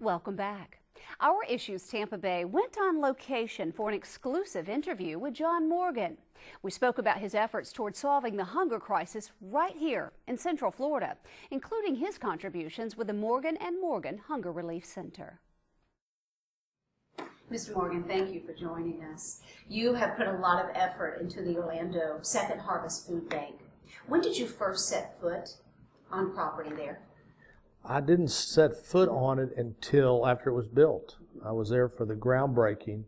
Welcome back. Our Issues Tampa Bay went on location for an exclusive interview with John Morgan. We spoke about his efforts toward solving the hunger crisis right here in Central Florida, including his contributions with the Morgan & Morgan Hunger Relief Center. Mr. Morgan, thank you for joining us. You have put a lot of effort into the Orlando Second Harvest Food Bank. When did you first set foot on property there? I didn't set foot on it until after it was built. I was there for the groundbreaking,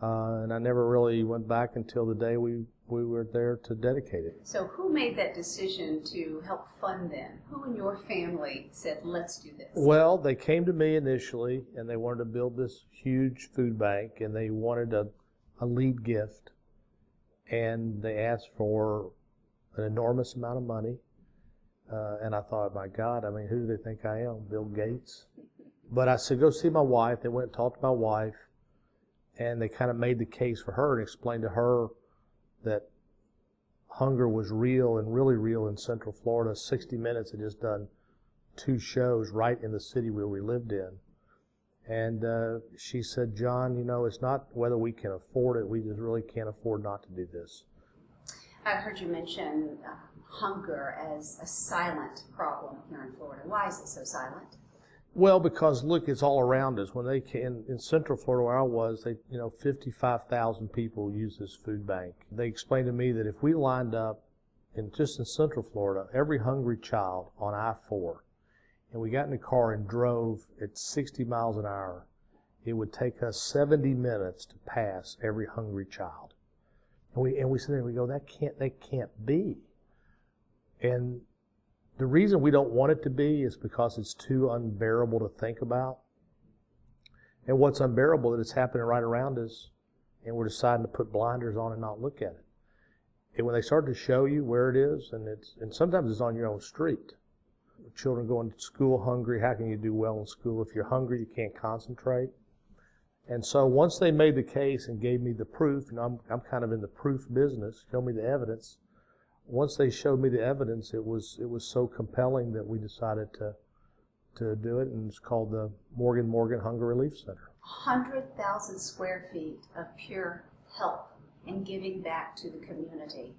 and I never really went back until the day we were there to dedicate it. So who made that decision to help fund them? Who in your family said, let's do this? Well, they came to me initially, and they wanted to build this huge food bank, and they wanted a lead gift, and they asked for an enormous amount of money. And I thought, my God, I mean, who do they think I am? Bill Gates? But I said, go see my wife. They went and talked to my wife, and they kind of made the case for her and explained to her that hunger was real and really real in Central Florida. 60 Minutes had just done 2 shows right in the city where we lived in. And she said, John, you know, it's not whether we can afford it. We just really can't afford not to do this. I heard you mention hunger as a silent problem here in Florida. Why is it so silent? Well, because look, it's all around us. When they came in Central Florida where I was, 55,000 people use this food bank. They explained to me that if we lined up just in Central Florida, every hungry child on I-4, and we got in a car and drove at 60 miles an hour, it would take us 70 minutes to pass every hungry child. And we sit there and we go, that can't be. And the reason we don't want it to be is because it's too unbearable to think about. And what's unbearable that it's happening right around us, and we're deciding to put blinders on and not look at it. And when they start to show you where it is, and sometimes it's on your own street. Children going to school hungry, how can you do well in school? If you're hungry, you can't concentrate. And so once they made the case and gave me the proof, and I'm kind of in the proof business, show me the evidence. Once they showed me the evidence, it was so compelling that we decided to do it, and it's called the Morgan Hunger Relief Center. 100,000 square feet of pure help and giving back to the community.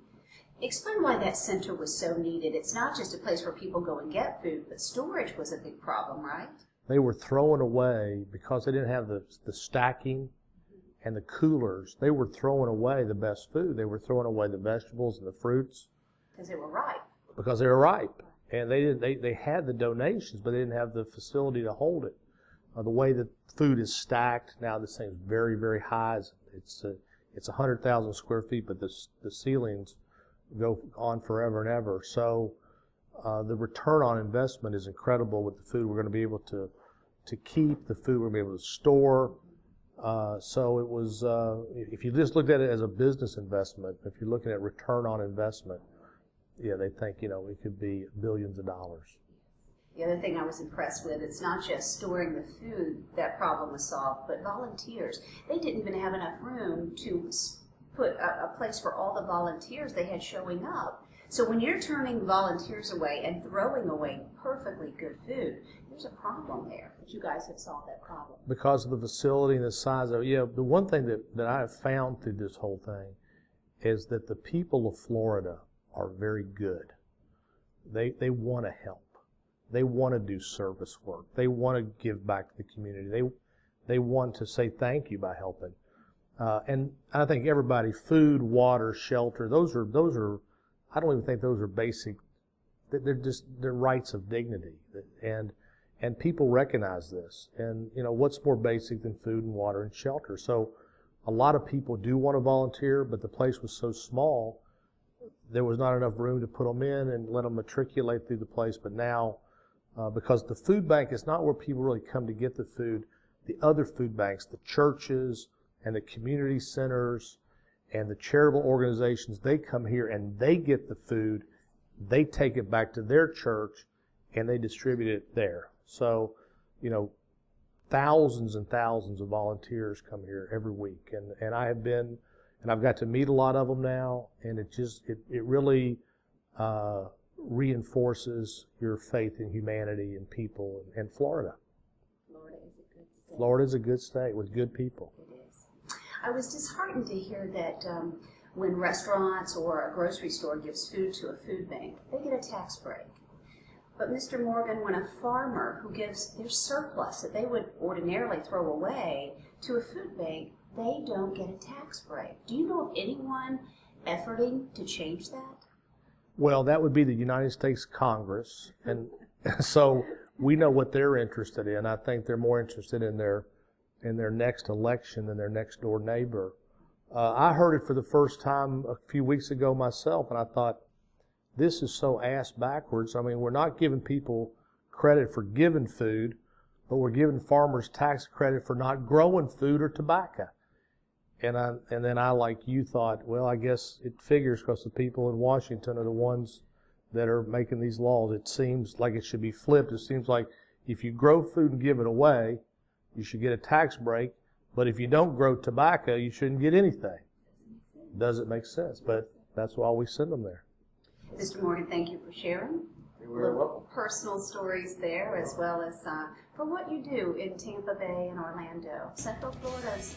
Explain why that center was so needed. It's not just a place where people go and get food, but storage was a big problem, right? They were throwing away, because they didn't have the stacking and the coolers, they were throwing away the best food. They were throwing away the vegetables and the fruits. Because they were ripe. Because they were ripe. And they had the donations, but they didn't have the facility to hold it. The way that food is stacked, now this thing's very, very high. It's 100,000 square feet, but the ceilings go on forever and ever. So the return on investment is incredible with the food. We're going to be able to keep the food. We're going to be able to store. So it was, if you just looked at it as a business investment, if you're looking at return on investment, yeah, they think, it could be billions of dollars. The other thing I was impressed with, it's not just storing the food that problem was solved, but volunteers. They didn't even have enough room to put a place for all the volunteers they had showing up. So when you're turning volunteers away and throwing away perfectly good food, there's a problem there. But you guys have solved that problem. Because of the facility and the size of it. The one thing that I have found through this whole thing is that the people of Florida are very good. They want to help. They want to do service work. They want to give back to the community. They want to say thank you by helping. And I think everybody, food, water, shelter, those are I don't even think those are basic. They're rights of dignity, and people recognize this. And what's more basic than food and water and shelter? So a lot of people do want to volunteer, but the place was so small, there was not enough room to put them in and let them matriculate through the place. But now, because the food bank is not where people really come to get the food, the other food banks, the churches and the community centers and the charitable organizations, they come here and they get the food, they take it back to their church, and they distribute it there. So, thousands and thousands of volunteers come here every week, and I have been, and I've got to meet a lot of them now, and it really reinforces your faith in humanity and people and Florida. Florida is Florida's a good state with good people. It is. I was disheartened to hear that when restaurants or a grocery store gives food to a food bank, they get a tax break. But Mr. Morgan, when a farmer who gives their surplus that they would ordinarily throw away to a food bank, they don't get a tax break. Do you know of anyone efforting to change that? Well, that would be the United States Congress, and so we know what they're interested in. I think they're more interested in their next election than their next door neighbor. I heard it for the first time a few weeks ago myself, and I thought, this is so ass backwards. I mean, we're not giving people credit for giving food, but we're giving farmers tax credit for not growing food or tobacco. And then I, like you, thought, well, I guess it figures because the people in Washington are the ones that are making these laws. It seems like it should be flipped. It seems like if you grow food and give it away, you should get a tax break. But if you don't grow tobacco, you shouldn't get anything. Doesn't make sense, but that's why we send them there. Mr. Morgan, thank you for sharing. Little personal stories there, as well as for what you do in Tampa Bay and Orlando. Central Florida's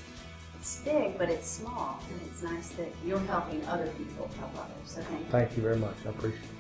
it's big, but it's small, and it's nice that you're helping other people help others. So thank you. Thank you very much. I appreciate it.